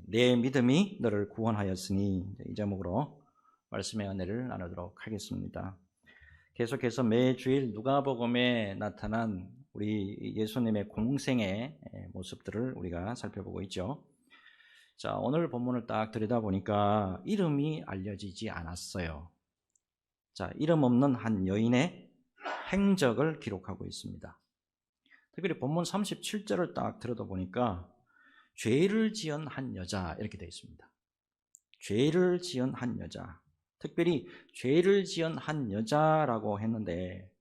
내 믿음이 너를 구원하였으니, 이 제목으로 말씀의 은혜를 나누도록 하겠습니다. 계속해서 매주일 누가복음에 나타난 우리 예수님의 공생의 모습들을 우리가 살펴보고 있죠. 자, 오늘 본문을 딱 들여다보니까 이름이 알려지지 않았어요. 자, 이름 없는 한 여인의 행적을 기록하고 있습니다. 특별히 본문 37절을 딱 들여다보니까 죄를 지은 한 여자 이렇게 되어 있습니다. 죄를 지은 한 여자. 특별히 죄를 지은 한 여자라고 했는데,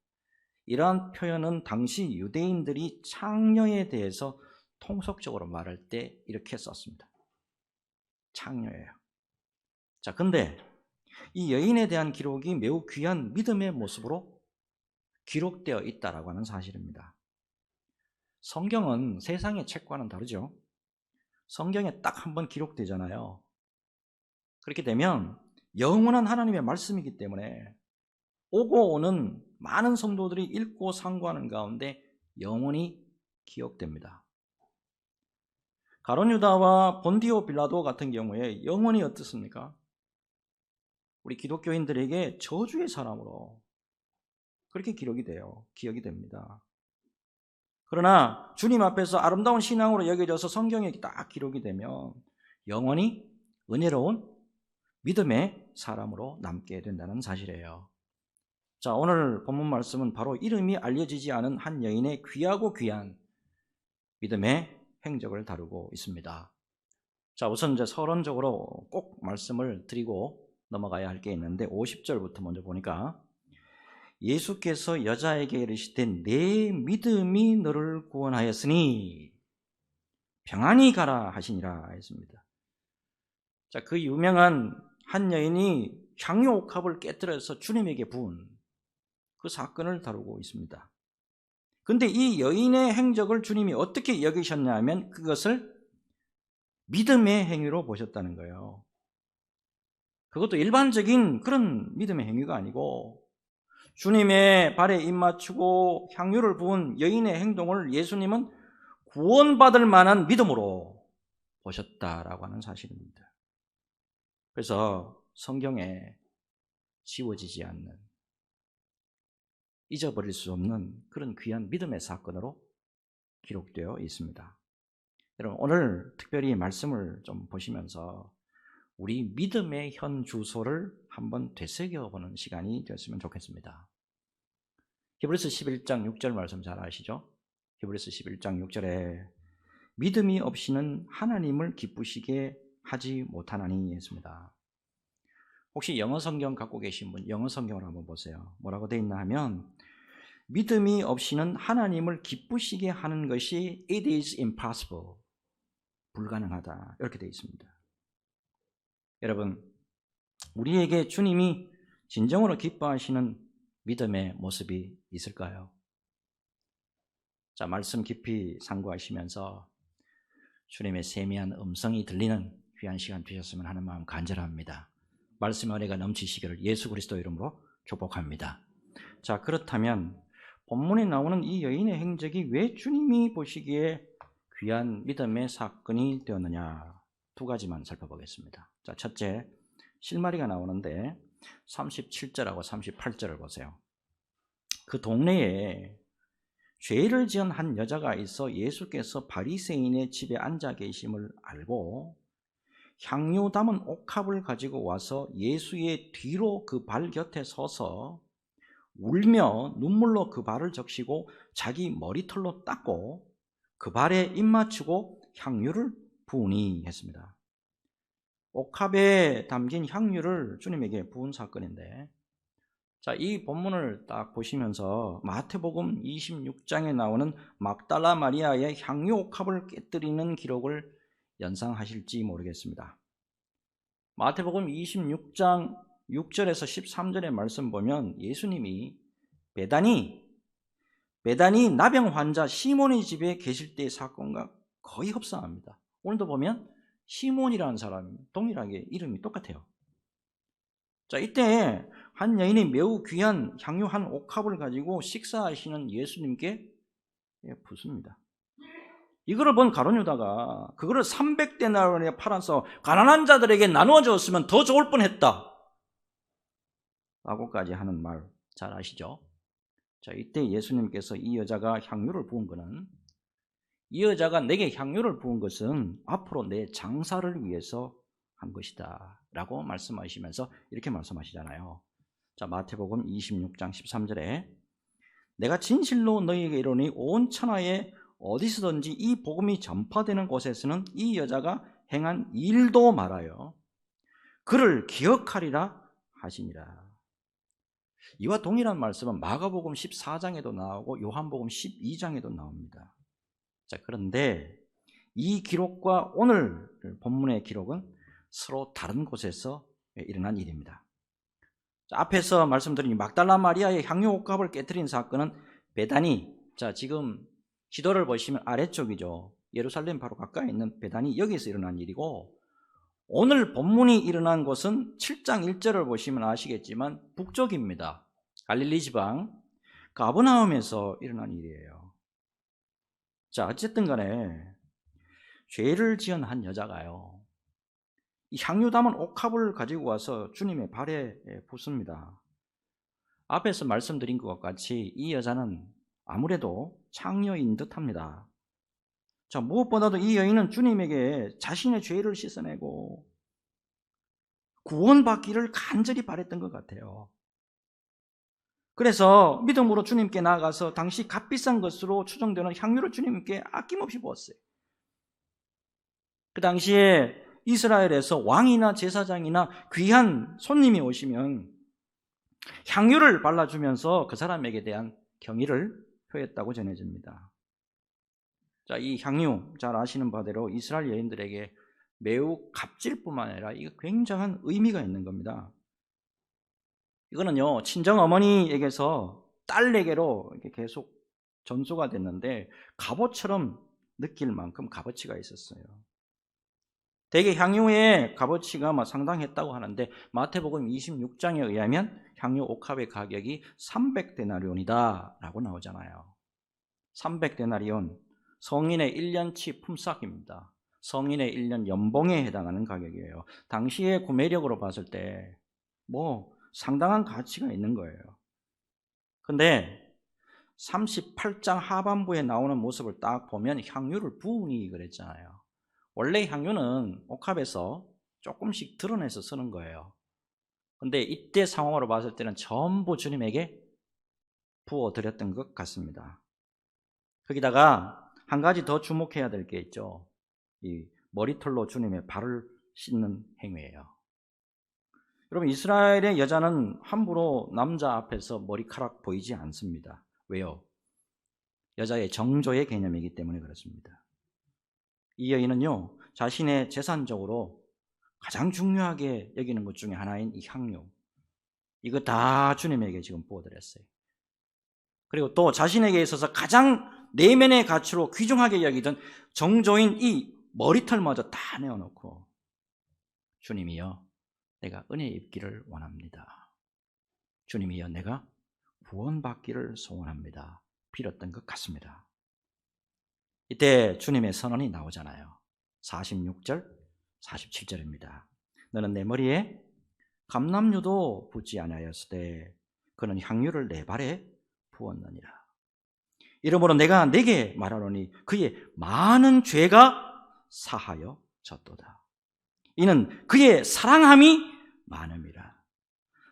이러한 표현은 당시 유대인들이 창녀에 대해서 통속적으로 말할 때 이렇게 썼습니다. 창녀예요. 자, 근데 이 여인에 대한 기록이 매우 귀한 믿음의 모습으로 기록되어 있다라고 하는 사실입니다. 성경은 세상의 책과는 다르죠. 성경에 딱 한 번 기록되잖아요. 그렇게 되면 영원한 하나님의 말씀이기 때문에 오고 오는 많은 성도들이 읽고 상고하는 가운데 영원히 기억됩니다. 가룟 유다와 본디오 빌라도 같은 경우에 영원히 어떻습니까? 우리 기독교인들에게 저주의 사람으로 그렇게 기록이 돼요. 기억이 됩니다. 그러나 주님 앞에서 아름다운 신앙으로 여겨져서 성경에 딱 기록이 되면 영원히 은혜로운 믿음의 사람으로 남게 된다는 사실이에요. 자, 오늘 본문 말씀은 바로 이름이 알려지지 않은 한 여인의 귀하고 귀한 믿음의 행적을 다루고 있습니다. 자, 우선 이제 서론적으로 꼭 말씀을 드리고 넘어가야 할 게 있는데, 50절부터 먼저 보니까 예수께서 여자에게 이르시되 내 믿음이 너를 구원하였으니 평안히 가라 하시니라 했습니다. 자, 그 유명한 한 여인이 향유 옥합을 깨뜨려서 주님에게 부은 그 사건을 다루고 있습니다. 그런데 이 여인의 행적을 주님이 어떻게 여기셨냐 하면 그것을 믿음의 행위로 보셨다는 거예요. 그것도 일반적인 그런 믿음의 행위가 아니고 주님의 발에 입맞추고 향유를 부은 여인의 행동을 예수님은 구원받을 만한 믿음으로 보셨다라고 하는 사실입니다. 그래서 성경에 지워지지 않는, 잊어버릴 수 없는 그런 귀한 믿음의 사건으로 기록되어 있습니다. 여러분, 오늘 특별히 말씀을 좀 보시면서 우리 믿음의 현 주소를 한번 되새겨보는 시간이 되었으면 좋겠습니다. 히브리서 11장 6절 말씀 잘 아시죠? 히브리서 11장 6절에 믿음이 없이는 하나님을 기쁘시게 하지 못하나니 했습니다. 혹시 영어 성경 갖고 계신 분 영어 성경을 한번 보세요. 뭐라고 되어 있나 하면 믿음이 없이는 하나님을 기쁘시게 하는 것이 it is impossible, 불가능하다, 이렇게 되어 있습니다. 여러분, 우리에게 주님이 진정으로 기뻐하시는 믿음의 모습이 있을까요? 자, 말씀 깊이 상고하시면서 주님의 세미한 음성이 들리는 귀한 시간 되셨으면 하는 마음 간절합니다. 말씀의 은혜가 넘치시기를 예수 그리스도 이름으로 축복합니다. 자, 그렇다면 본문에 나오는 이 여인의 행적이 왜 주님이 보시기에 귀한 믿음의 사건이 되었느냐, 두 가지만 살펴보겠습니다. 자, 첫째, 실마리가 나오는데 37절하고 38절을 보세요. 그 동네에 죄를 지은 한 여자가 있어 예수께서 바리새인의 집에 앉아 계심을 알고 향유 담은 옥합을 가지고 와서 예수의 뒤로 그 발 곁에 서서 울며 눈물로 그 발을 적시고 자기 머리털로 닦고 그 발에 입맞추고 향유를 부으니 했습니다. 옥합에 담긴 향유를 주님에게 부은 사건인데, 자, 이 본문을 딱 보시면서 마태복음 26장에 나오는 막달라 마리아의 향유 옥합을 깨뜨리는 기록을 연상하실지 모르겠습니다. 마태복음 26장 6절에서 13절의 말씀 보면 예수님이 베다니 나병 환자 시몬의 집에 계실 때의 사건과 거의 흡사합니다. 오늘도 보면 시몬이라는 사람이 동일하게 이름이 똑같아요. 자, 이때 한 여인이 매우 귀한 향유 한 옥합을 가지고 식사하시는 예수님께 붓습니다. 이거를 본 가룟 유다가 그거를 300데나리온에 팔아서 가난한 자들에게 나누어 줬으면 더 좋을 뻔했다 라고까지 하는 말 잘 아시죠? 자, 이때 예수님께서 이 여자가 향유를 부은 것은, 이 여자가 내게 향유를 부은 것은 앞으로 내 장사를 위해서 한 것이다 라고 말씀하시면서 이렇게 말씀하시잖아요. 자, 마태복음 26장 13절에 내가 진실로 너희에게 이르노니 온 천하에 어디서든지 이 복음이 전파되는 곳에서는 이 여자가 행한 일도 말하여 그를 기억하리라 하시니라. 이와 동일한 말씀은 마가복음 14장에도 나오고 요한복음 12장에도 나옵니다. 자, 그런데 이 기록과 오늘 본문의 기록은 서로 다른 곳에서 일어난 일입니다. 자, 앞에서 말씀드린 막달라 마리아의 향유 옥합을 깨뜨린 사건은 베다니, 자, 지금 지도를 보시면 아래쪽이죠. 예루살렘 바로 가까이 있는 베다니, 여기서 일어난 일이고, 오늘 본문이 일어난 곳은 7장 1절을 보시면 아시겠지만 북쪽입니다. 갈릴리 지방 가버나움에서 일어난 일이에요. 자, 어쨌든 간에 죄를 지은 한 여자가요, 이 향유 담은 옥합을 가지고 와서 주님의 발에 붓습니다. 앞에서 말씀드린 것과 같이 이 여자는 아무래도 창녀인 듯합니다. 자, 무엇보다도 이 여인은 주님에게 자신의 죄를 씻어내고 구원받기를 간절히 바랬던 것 같아요. 그래서 믿음으로 주님께 나아가서 당시 값비싼 것으로 추정되는 향유를 주님께 아낌없이 부었어요. 그 당시에 이스라엘에서 왕이나 제사장이나 귀한 손님이 오시면 향유를 발라주면서 그 사람에게 대한 경의를 표했다고 전해집니다. 자, 이 향유 잘 아시는 바대로 이스라엘 여인들에게 매우 값질뿐만 아니라 이거 굉장한 의미가 있는 겁니다. 이거는요, 친정 어머니에게서 딸에게로 이렇게 계속 전수가 됐는데 값어처럼 느낄 만큼 값어치가 있었어요. 대개 향유의 값어치가 상당했다고 하는데 마태복음 26장에 의하면 향유 옥합의 가격이 300데나리온이다 라고 나오잖아요. 300데나리온, 성인의 1년치 품삯입니다. 성인의 1년 연봉에 해당하는 가격이에요. 당시의 구매력으로 봤을 때 상당한 가치가 있는 거예요. 근데 38장 하반부에 나오는 모습을 딱 보면 향유를 부으니 그랬잖아요. 원래 향유는 옥합에서 조금씩 드러내서 쓰는 거예요. 근데 이때 상황으로 봤을 때는 전부 주님에게 부어드렸던 것 같습니다. 거기다가 한 가지 더 주목해야 될 게 있죠. 이 머리털로 주님의 발을 씻는 행위예요. 여러분, 이스라엘의 여자는 함부로 남자 앞에서 머리카락 보이지 않습니다. 왜요? 여자의 정조의 개념이기 때문에 그렇습니다. 이 여인은요, 자신의 재산적으로 가장 중요하게 여기는 것 중에 하나인 이 향유, 이거 다 주님에게 지금 부어드렸어요. 그리고 또 자신에게 있어서 가장 내면의 가치로 귀중하게 여기던 정조인 이 머리털마저 다 내어놓고 주님이여, 내가 은혜 입기를 원합니다. 주님이여, 내가 구원받기를 소원합니다. 빌었던 것 같습니다. 이때 주님의 선언이 나오잖아요. 46절, 47절입니다. 너는 내 머리에 감람유도 붓지 아니하였으되 그는 향유를 내 발에 부었느니라. 이러므로 내가 네게 말하노니 그의 많은 죄가 사하여졌도다. 이는 그의 사랑함이 많음이라.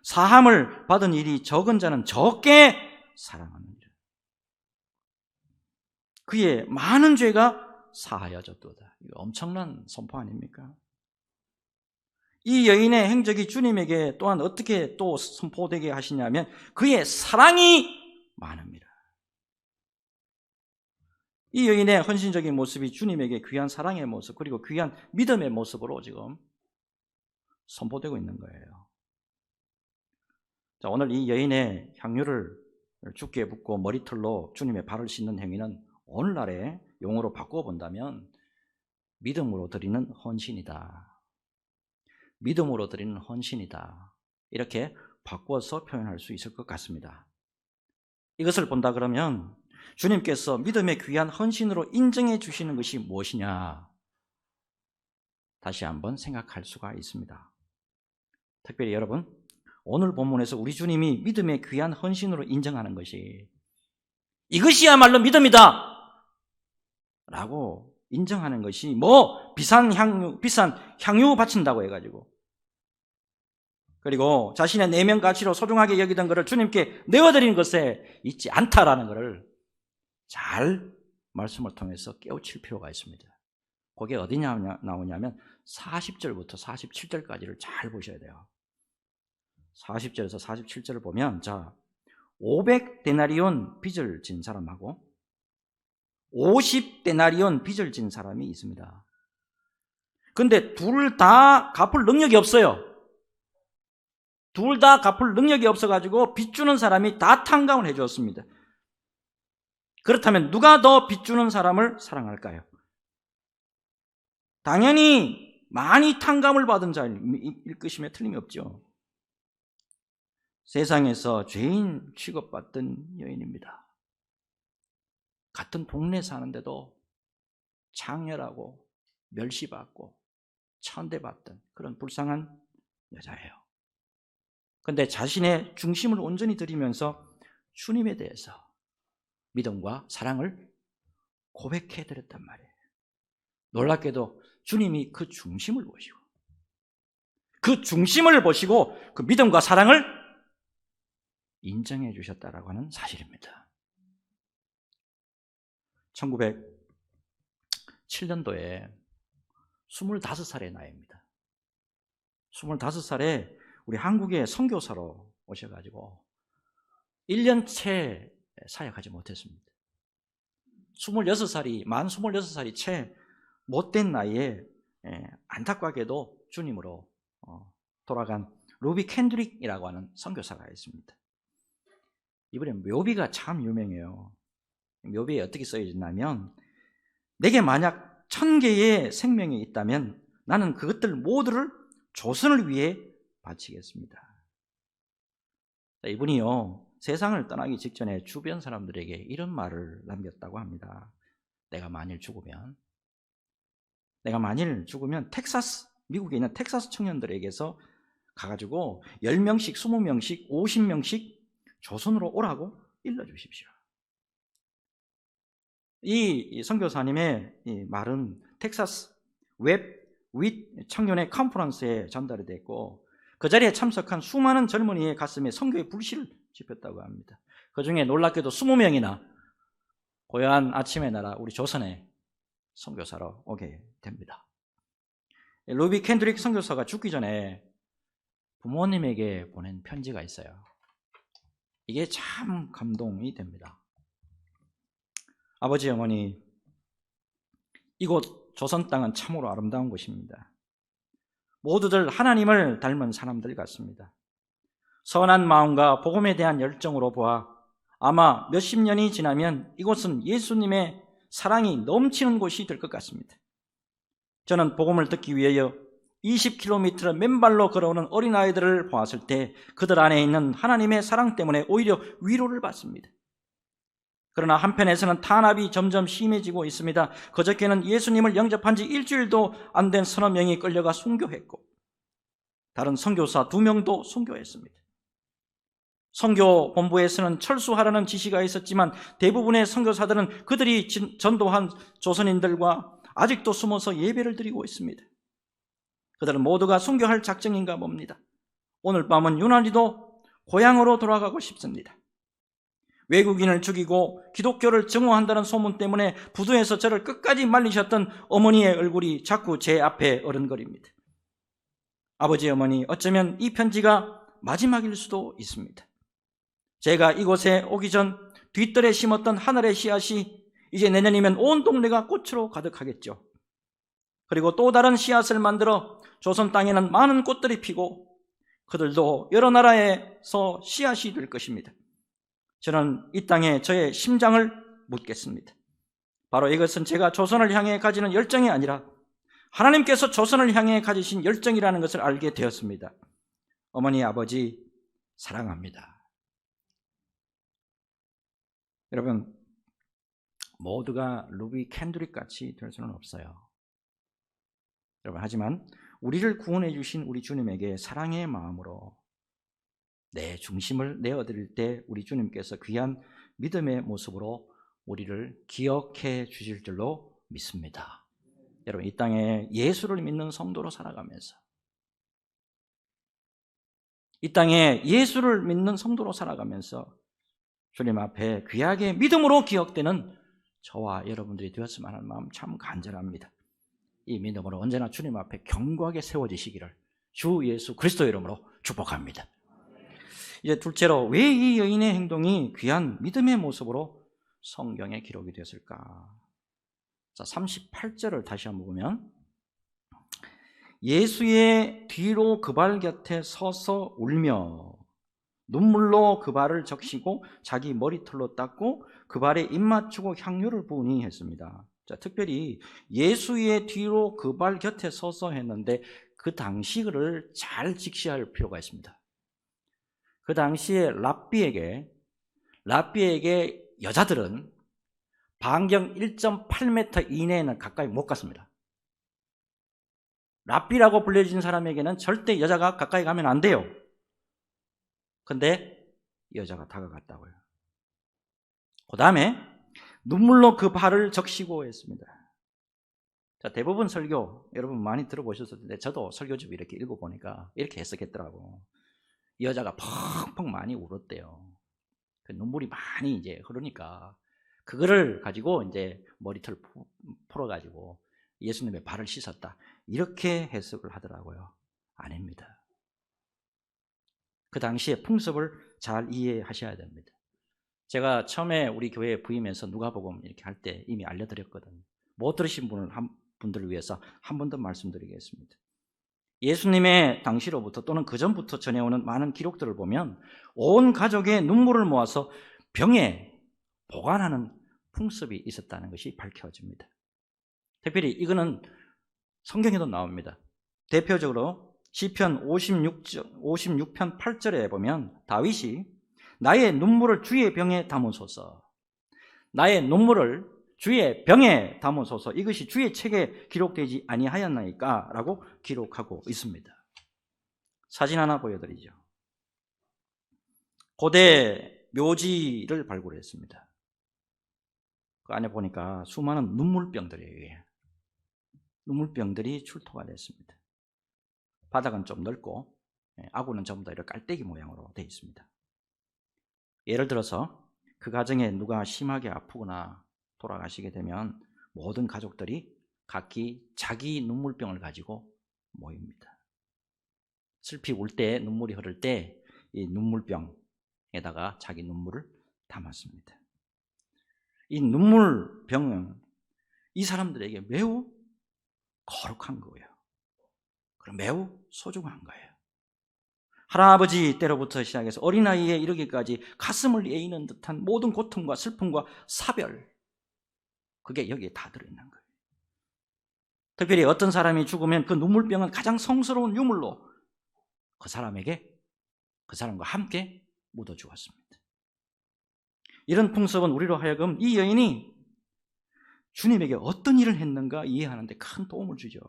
사함을 받은 일이 적은 자는 적게 사랑하느니라. 그의 많은 죄가 사하여졌도다. 이거 엄청난 선포 아닙니까? 이 여인의 행적이 주님에게 또한 어떻게 또 선포되게 하시냐면 그의 사랑이 많음이라. 이 여인의 헌신적인 모습이 주님에게 귀한 사랑의 모습, 그리고 귀한 믿음의 모습으로 지금 선포되고 있는 거예요. 자, 오늘 이 여인의 향유를 주께 붓고 머리털로 주님의 발을 씻는 행위는 오늘날의 용어로 바꾸어 본다면 믿음으로 드리는 헌신이다. 믿음으로 드리는 헌신이다. 이렇게 바꿔서 표현할 수 있을 것 같습니다. 이것을 본다 그러면 주님께서 믿음의 귀한 헌신으로 인정해 주시는 것이 무엇이냐? 다시 한번 생각할 수가 있습니다. 특별히 여러분, 오늘 본문에서 우리 주님이 믿음의 귀한 헌신으로 인정하는 것이 이것이야말로 믿음이다 라고 인정하는 것이 비싼 향유 바친다고 해가지고, 그리고 자신의 내면 가치로 소중하게 여기던 것을 주님께 내어드리는 것에 있지 않다라는 것을 잘 말씀을 통해서 깨우칠 필요가 있습니다. 그게 어디 나오냐면 40절부터 47절까지를 잘 보셔야 돼요. 40절에서 47절을 보면, 자, 500데나리온 빚을 진 사람하고 50데나리온 빚을 진 사람이 있습니다. 근데 둘 다 갚을 능력이 없어요. 둘 다 갚을 능력이 없어가지고 빚 주는 사람이 다 탕감을 해주었습니다. 그렇다면 누가 더 빚 주는 사람을 사랑할까요? 당연히 많이 탕감을 받은 자일 것임에 틀림이 없죠. 세상에서 죄인 취급받던 여인입니다. 같은 동네 사는데도 창렬하고 멸시받고 천대받던 그런 불쌍한 여자예요. 그런데 자신의 중심을 온전히 드리면서 주님에 대해서 믿음과 사랑을 고백해드렸단 말이에요. 놀랍게도 주님이 그 중심을 보시고 그 믿음과 사랑을 인정해 주셨다라고 하는 사실입니다. 1907년도에 25살의 나이입니다. 25살에 우리 한국에 선교사로 오셔가지고 1년째 사역하지 못했습니다. 만 26살이 채 못된 나이에 안타깝게도 주님으로 돌아간 루비 캔드릭이라고 하는 선교사가 있습니다. 이번에 묘비가 참 유명해요. 묘비에 어떻게 써있냐면, 내게 만약 1000개의 생명이 있다면 나는 그것들 모두를 조선을 위해 바치겠습니다. 이분이요, 세상을 떠나기 직전에 주변 사람들에게 이런 말을 남겼다고 합니다. 내가 만일 죽으면 미국에 있는 텍사스 청년들에게서 가가지고 10명씩, 20명씩, 50명씩 조선으로 오라고 일러주십시오. 이 선교사님의 이 말은 텍사스 웹 윗 청년의 컨퍼런스에 전달이 됐고, 그 자리에 참석한 수많은 젊은이의 가슴에 선교의 불씨를 지폈다고 합니다. 그 중에 놀랍게도 20명이나 고요한 아침의 나라 우리 조선에 선교사로 오게 됩니다. 루비 캔드릭 선교사가 죽기 전에 부모님에게 보낸 편지가 있어요. 이게 참 감동이 됩니다. 아버지, 어머니, 이곳 조선 땅은 참으로 아름다운 곳입니다. 모두들 하나님을 닮은 사람들 같습니다. 선한 마음과 복음에 대한 열정으로 보아 아마 몇십 년이 지나면 이곳은 예수님의 사랑이 넘치는 곳이 될 것 같습니다. 저는 복음을 듣기 위하여 20km를 맨발로 걸어오는 어린아이들을 보았을 때 그들 안에 있는 하나님의 사랑 때문에 오히려 위로를 받습니다. 그러나 한편에서는 탄압이 점점 심해지고 있습니다. 그저께는 예수님을 영접한 지 일주일도 안 된 서너 명이 끌려가 순교했고, 다른 선교사 2명도 순교했습니다. 선교 본부에서는 철수하라는 지시가 있었지만 대부분의 선교사들은 그들이 전도한 조선인들과 아직도 숨어서 예배를 드리고 있습니다. 그들은 모두가 순교할 작정인가 봅니다. 오늘 밤은 유난히도 고향으로 돌아가고 싶습니다. 외국인을 죽이고 기독교를 증오한다는 소문 때문에 부두에서 저를 끝까지 말리셨던 어머니의 얼굴이 자꾸 제 앞에 어른거립니다. 아버지, 어머니, 어쩌면 이 편지가 마지막일 수도 있습니다. 제가 이곳에 오기 전 뒷뜰에 심었던 하늘의 씨앗이 이제 내년이면 온 동네가 꽃으로 가득하겠죠. 그리고 또 다른 씨앗을 만들어 조선 땅에는 많은 꽃들이 피고 그들도 여러 나라에서 씨앗이 될 것입니다. 저는 이 땅에 저의 심장을 묻겠습니다. 바로 이것은 제가 조선을 향해 가지는 열정이 아니라 하나님께서 조선을 향해 가지신 열정이라는 것을 알게 되었습니다. 어머니, 아버지, 사랑합니다. 여러분, 모두가 루비 캔드릭 같이 될 수는 없어요. 여러분, 하지만 우리를 구원해 주신 우리 주님에게 사랑의 마음으로 내 중심을 내어드릴 때 우리 주님께서 귀한 믿음의 모습으로 우리를 기억해 주실 줄로 믿습니다. 여러분, 이 땅에 예수를 믿는 성도로 살아가면서, 이 땅에 예수를 믿는 성도로 살아가면서 주님 앞에 귀하게 믿음으로 기억되는 저와 여러분들이 되었으면 하는 마음 참 간절합니다. 이 믿음으로 언제나 주님 앞에 견고하게 세워지시기를 주 예수 그리스도 이름으로 축복합니다. 이제 둘째로, 왜 이 여인의 행동이 귀한 믿음의 모습으로 성경에 기록이 됐을까? 자, 38절을 다시 한번 보면, 예수의 뒤로 그 발 곁에 서서 울며 눈물로 그 발을 적시고 자기 머리털로 닦고 그 발에 입 맞추고 향유를 부으니 했습니다. 자, 특별히 예수의 뒤로 그 발 곁에 서서 했는데 그 당시를 잘 직시할 필요가 있습니다. 그 당시에 랍비에게 여자들은 반경 1.8m 이내에는 가까이 못 갔습니다. 랍비라고 불려진 사람에게는 절대 여자가 가까이 가면 안 돼요. 근데 여자가 다가갔다고요. 그 다음에 눈물로 그 발을 적시고 했습니다. 자, 대부분 설교 여러분 많이 들어보셨을 텐데 저도 설교집 이렇게 읽어보니까 이렇게 해석했더라고. 이 여자가 펑펑 많이 울었대요. 그 눈물이 많이 이제 흐르니까 그거를 가지고 이제 머리털 풀어가지고 예수님의 발을 씻었다, 이렇게 해석을 하더라고요. 아닙니다. 그 당시의 풍습을 잘 이해하셔야 됩니다. 제가 처음에 우리 교회에 부임해서 누가복음 이렇게 할 때 이미 알려드렸거든요. 못 들으신 분들을 위해서 한 번 더 말씀드리겠습니다. 예수님의 당시로부터 또는 그 전부터 전해오는 많은 기록들을 보면 온 가족의 눈물을 모아서 병에 보관하는 풍습이 있었다는 것이 밝혀집니다. 특별히 이거는 성경에도 나옵니다. 대표적으로 시편 56편 8절에 보면 다윗이 나의 눈물을 주의 병에 담으소서, 나의 눈물을 주의 병에 담으소서, 이것이 주의 책에 기록되지 아니하였나이까? 라고 기록하고 있습니다. 사진 하나 보여드리죠. 고대 묘지를 발굴했습니다. 그 안에 보니까 수많은 눈물병들이에요. 눈물병들이 출토가 됐습니다. 바닥은 좀 넓고 아구는 전부 다 이렇게 깔때기 모양으로 되어 있습니다. 예를 들어서 그 가정에 누가 심하게 아프거나 돌아가시게 되면 모든 가족들이 각기 자기 눈물병을 가지고 모입니다. 슬피 울 때, 눈물이 흐를 때 이 눈물병에다가 자기 눈물을 담았습니다. 이 눈물병은 이 사람들에게 매우 거룩한 거예요. 그럼 매우 소중한 거예요. 할아버지 때로부터 시작해서 어린아이에 이르기까지 가슴을 에이는 듯한 모든 고통과 슬픔과 사별, 그게 여기에 다 들어있는 거예요. 특별히 어떤 사람이 죽으면 그 눈물병은 가장 성스러운 유물로 그 사람과 함께 묻어 주었습니다. 이런 풍습은 우리로 하여금 이 여인이 주님에게 어떤 일을 했는가 이해하는 데 큰 도움을 주죠.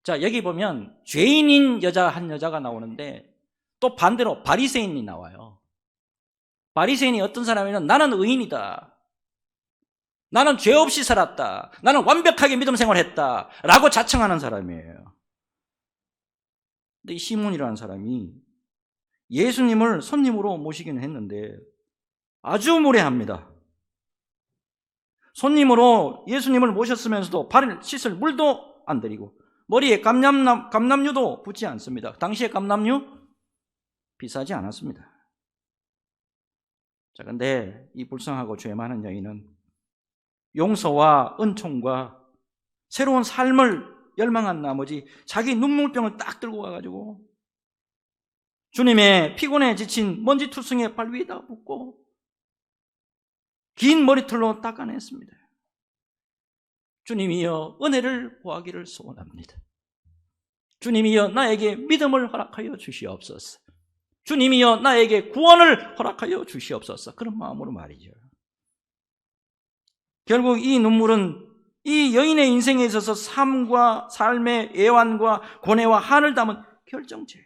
자, 여기 보면 죄인인 한 여자가 나오는데 또 반대로 바리새인이 나와요. 바리새인이 어떤 사람이냐면 나는 의인이다, 나는 죄 없이 살았다, 나는 완벽하게 믿음 생활했다 라고 자청하는 사람이에요. 근데 이 시몬이라는 사람이 예수님을 손님으로 모시기는 했는데 아주 무례합니다. 손님으로 예수님을 모셨으면서도 발을 씻을 물도 안 드리고 머리에 감람유도 붓지 않습니다. 당시에 감람유 비싸지 않았습니다. 자, 근데 이 불쌍하고 죄 많은 여인은 용서와 은총과 새로운 삶을 열망한 나머지 자기 눈물병을 딱 들고 와가지고 주님의 피곤해 지친 먼지투성이의 발 위에다가 붓고 긴 머리털로 닦아냈습니다. 주님이여 은혜를 구하기를 소원합니다. 주님이여 나에게 믿음을 허락하여 주시옵소서. 주님이여 나에게 구원을 허락하여 주시옵소서. 그런 마음으로 말이죠. 결국 이 눈물은 이 여인의 인생에 있어서 삶과 삶의 애환과 고뇌와 한을 담은 결정체예요.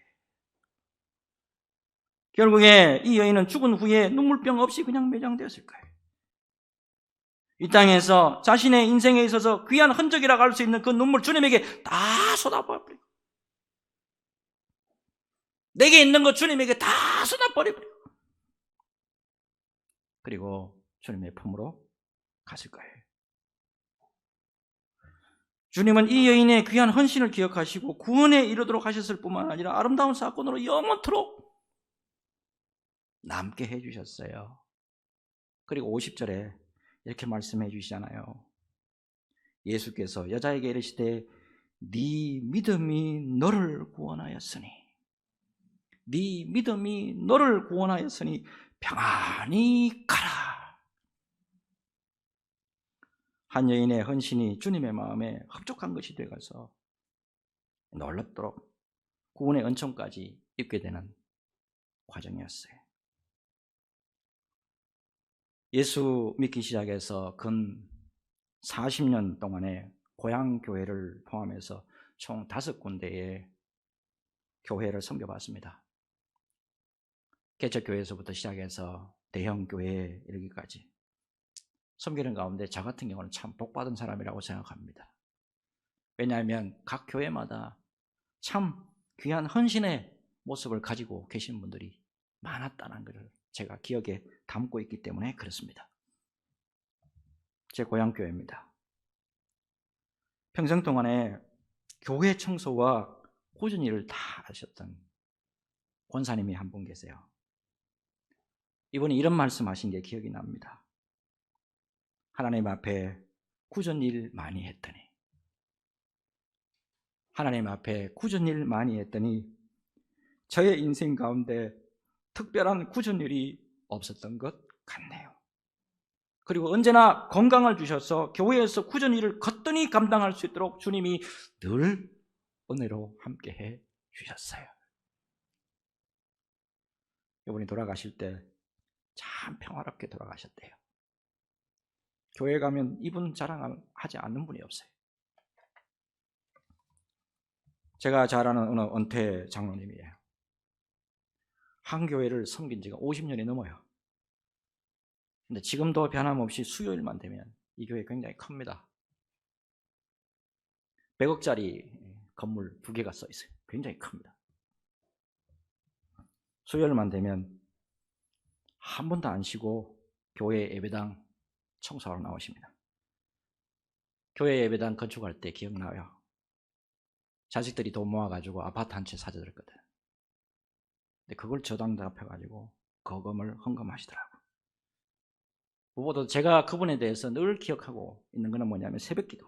결국에 이 여인은 죽은 후에 눈물병 없이 그냥 매장되었을 거예요. 이 땅에서 자신의 인생에 있어서 귀한 흔적이라고 할 수 있는 그 눈물 주님에게 다 쏟아버리고, 내게 있는 것 주님에게 다 쏟아버리고, 그리고 주님의 품으로 갔을 거예요. 주님은 이 여인의 귀한 헌신을 기억하시고 구원에 이르도록 하셨을 뿐만 아니라 아름다운 사건으로 영원토록 남게 해주셨어요. 그리고 50절에 이렇게 말씀해 주시잖아요. 예수께서 여자에게 이르시되 네 믿음이 너를 구원하였으니, 네 믿음이 너를 구원하였으니 평안히 가라. 한 여인의 헌신이 주님의 마음에 흡족한 것이 되어서 놀랍도록 구원의 은총까지 입게 되는 과정이었어요. 예수 믿기 시작해서 근 40년 동안에 고향 교회를 포함해서 총 5군데의 교회를 섬겨봤습니다. 개척교회에서부터 시작해서 대형 교회에 이르기까지 섬기는 가운데 저 같은 경우는 참 복받은 사람이라고 생각합니다. 왜냐하면 각 교회마다 참 귀한 헌신의 모습을 가지고 계신 분들이 많았다는 것을 제가 기억에 담고 있기 때문에 그렇습니다. 제 고향 교회입니다. 평생 동안에 교회 청소와 꾸준 일을 다 하셨던 권사님이 한 분 계세요. 이분이 이런 말씀하신 게 기억이 납니다. 하나님 앞에 꾸준 일 많이 했더니, 하나님 앞에 꾸준 일 많이 했더니 저의 인생 가운데 특별한 꾸준 일이 없었던 것 같네요. 그리고 언제나 건강을 주셔서 교회에서 꾸준 일을 거뜬히 감당할 수 있도록 주님이 늘 은혜로 함께해 주셨어요. 이분이 돌아가실 때 참 평화롭게 돌아가셨대요. 교회 가면 이분 자랑하지 않는 분이 없어요. 제가 잘 아는 어느 은퇴 장로님이에요. 한 교회를 섬긴 지가 50년이 넘어요. 근데 지금도 변함없이 수요일만 되면 이 교회 굉장히 큽니다. 100억짜리 건물 2개가 써 있어요. 굉장히 큽니다. 수요일만 되면 한 번도 안 쉬고 교회 예배당 청소하러 나오십니다. 교회 예배당 건축할 때 기억나요. 자식들이 돈 모아가지고 아파트 한 채 사줬거든. 근데 그걸 저당 잡혀가지고 거금을 헌금하시더라고요. 무엇보다 제가 그분에 대해서 늘 기억하고 있는 것은 뭐냐면 새벽기도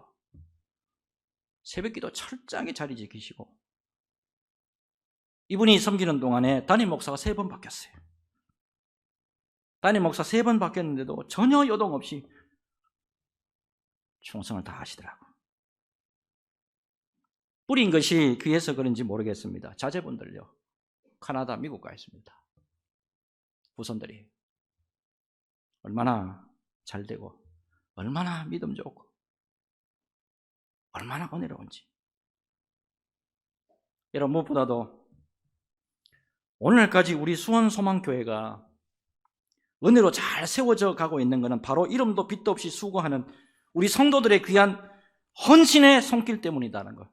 철저하게 자리 지키시고, 이분이 섬기는 동안에 담임 목사가 3번 바뀌었어요. 담임 목사 3번 바뀌었는데도 전혀 요동 없이 충성을 다 하시더라고요. 뿌린 것이 귀해서 그런지 모르겠습니다. 자제분들요, 캐나다, 미국 가 있습니다. 후손들이 얼마나 잘 되고 얼마나 믿음 좋고 얼마나 은혜로운지. 여러분, 무엇보다도 오늘까지 우리 수원소망교회가 은혜로 잘 세워져 가고 있는 것은 바로 이름도 빛도 없이 수고하는 우리 성도들의 귀한 헌신의 손길 때문이다는 것,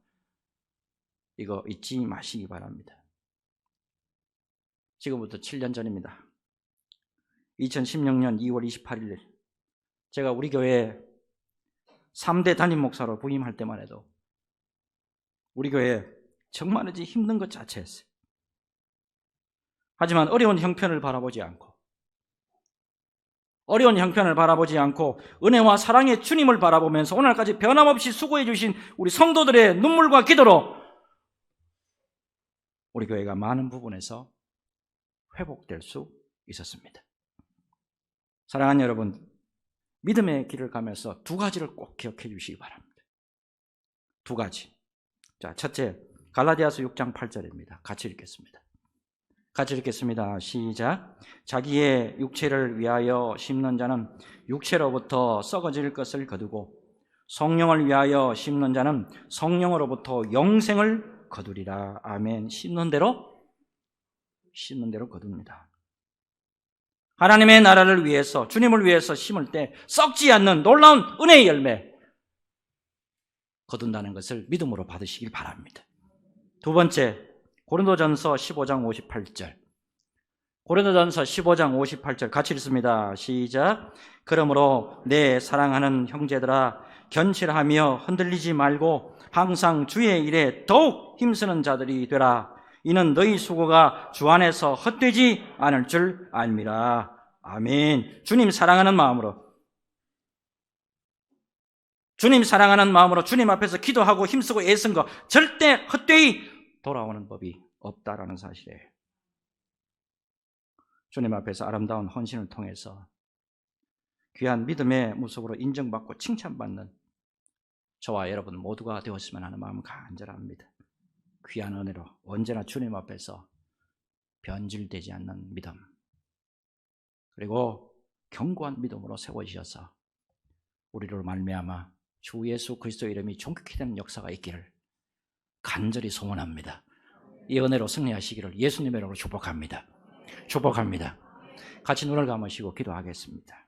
이거 잊지 마시기 바랍니다. 지금부터 7년 전입니다. 2016년 2월 28일 제가 우리 교회 3대 담임 목사로 부임할 때만 해도 우리 교회 정말이지 힘든 것 자체였어요. 하지만 어려운 형편을 바라보지 않고 은혜와 사랑의 주님을 바라보면서 오늘까지 변함없이 수고해 주신 우리 성도들의 눈물과 기도로 우리 교회가 많은 부분에서 회복될 수 있었습니다. 사랑하는 여러분, 믿음의 길을 가면서 2가지를 꼭 기억해 주시기 바랍니다. 2가지. 자, 첫째, 갈라디아서 6장 8절입니다. 같이 읽겠습니다. 같이 읽겠습니다. 시작. 자기의 육체를 위하여 심는 자는 육체로부터 썩어질 것을 거두고 성령을 위하여 심는 자는 성령으로부터 영생을 거두리라. 아멘. 심는 대로 거둡니다. 하나님의 나라를 위해서, 주님을 위해서 심을 때 썩지 않는 놀라운 은혜의 열매 거둔다는 것을 믿음으로 받으시길 바랍니다. 두 번째, 고린도전서 15장 58절. 고린도전서 15장 58절 같이 읽습니다. 시작. 그러므로 내 사랑하는 형제들아, 견실하며 흔들리지 말고 항상 주의 일에 더욱 힘쓰는 자들이 되라. 이는 너희 수고가 주 안에서 헛되지 않을 줄 알미라. 아멘. 주님 사랑하는 마음으로 주님 앞에서 기도하고 힘쓰고 애쓴 거 절대 헛되이 돌아오는 법이 없다라는 사실이에요. 주님 앞에서 아름다운 헌신을 통해서 귀한 믿음의 모습으로 인정받고 칭찬받는 저와 여러분 모두가 되었으면 하는 마음을 간절합니다. 귀한 은혜로 언제나 주님 앞에서 변질되지 않는 믿음, 그리고 견고한 믿음으로 세워지셔서 우리로 말미암아 주 예수 그리스도의 이름이 존귀케 되는 역사가 있기를 간절히 소원합니다. 이 은혜로 승리하시기를 예수님의 이름으로 축복합니다. 같이 눈을 감으시고 기도하겠습니다.